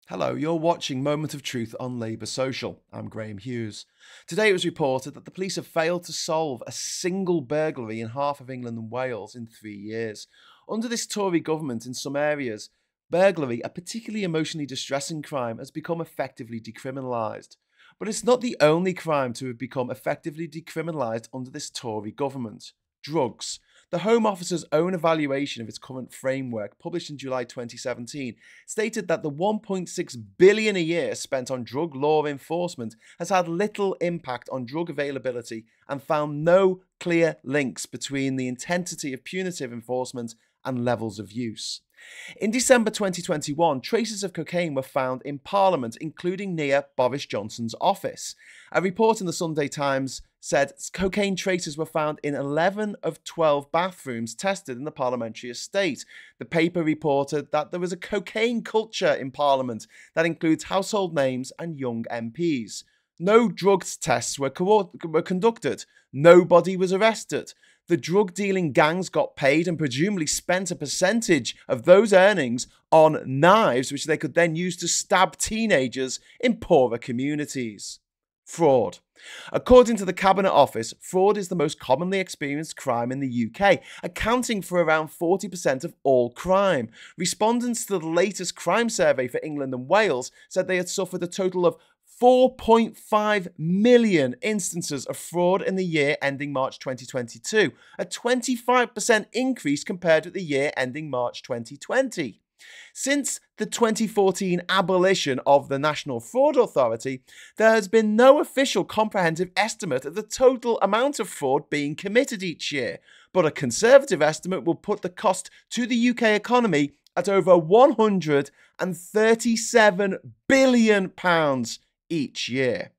Hello, you're watching Moment of Truth on Labour Social. I'm Graham Hughes. Today it was reported that the police have failed to solve a single burglary in half of England and Wales in 3 years. Under this Tory government, in some areas, burglary, a particularly emotionally distressing crime, has become effectively decriminalised. But it's not the only crime to have become effectively decriminalised under this Tory government. Drugs. The Home Office's own evaluation of its current framework, published in July 2017, stated that the £1.6 billion a year spent on drug law enforcement has had little impact on drug availability and found no clear links between the intensity of punitive enforcement and levels of use. In December 2021, traces of cocaine were found in Parliament, including near Boris Johnson's office. A report in the Sunday Times said cocaine traces were found in 11 of 12 bathrooms tested in the parliamentary estate. The paper reported that there was a cocaine culture in Parliament that includes household names and young MPs. No drugs tests were conducted. Nobody was arrested. The drug-dealing gangs got paid and presumably spent a percentage of those earnings on knives, which they could then use to stab teenagers in poorer communities. Fraud. According to the Cabinet Office, fraud is the most commonly experienced crime in the UK, accounting for around 40% of all crime. Respondents to the latest crime survey for England and Wales said they had suffered a total of 4.5 million instances of fraud in the year ending March 2022, a 25% increase compared with the year ending March 2020. Since the 2014 abolition of the National Fraud Authority, there has been no official comprehensive estimate of the total amount of fraud being committed each year, but a conservative estimate will put the cost to the UK economy at over £137 billion each year.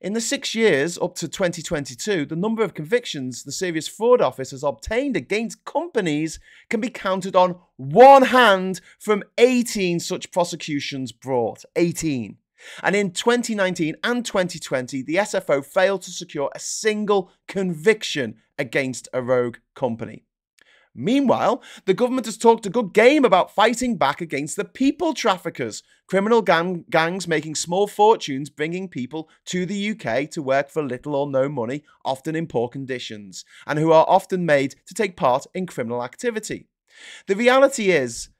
In the 6 years up to 2022, the number of convictions the Serious Fraud Office has obtained against companies can be counted on one hand from 18 such prosecutions brought. 18. And in 2019 and 2020, the SFO failed to secure a single conviction against a rogue company. Meanwhile, the government has talked a good game about fighting back against the people traffickers, criminal gangs making small fortunes bringing people to the UK to work for little or no money, often in poor conditions, and who are often made to take part in criminal activity. The reality is,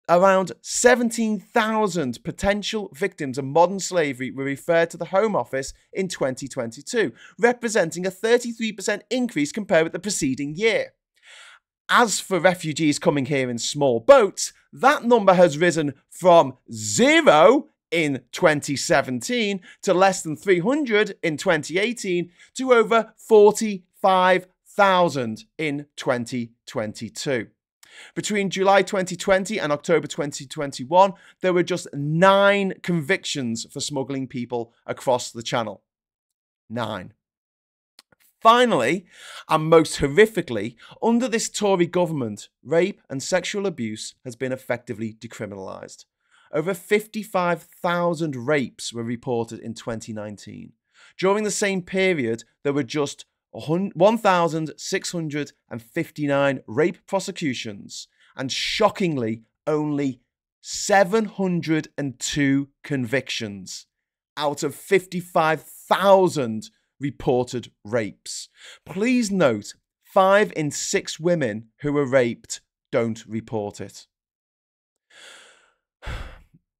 around 17,000 potential victims of modern slavery were referred to the Home Office in 2022, representing a 33% increase compared with the preceding year. As for refugees coming here in small boats, that number has risen from 0 in 2017 to less than 300 in 2018 to over 45,000 in 2022. Between July 2020 and October 2021, there were just 9 convictions for smuggling people across the Channel. 9. Finally, and most horrifically, under this Tory government, rape and sexual abuse has been effectively decriminalised. Over 55,000 rapes were reported in 2019. During the same period, there were just 1,659 rape prosecutions and, shockingly, only 702 convictions out of 55,000 reported rapes. Please note, 5 in 6 women who were raped don't report it.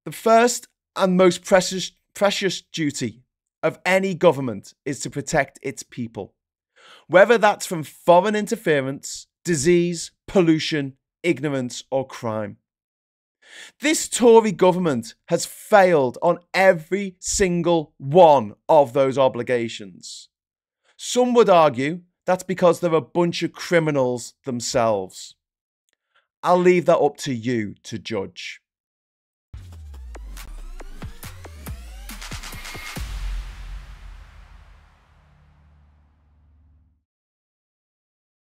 The first and most precious duty of any government is to protect its people, whether that's from foreign interference, disease, pollution, ignorance, or crime. This Tory government has failed on every single one of those obligations. Some would argue that's because they're a bunch of criminals themselves. I'll leave that up to you to judge.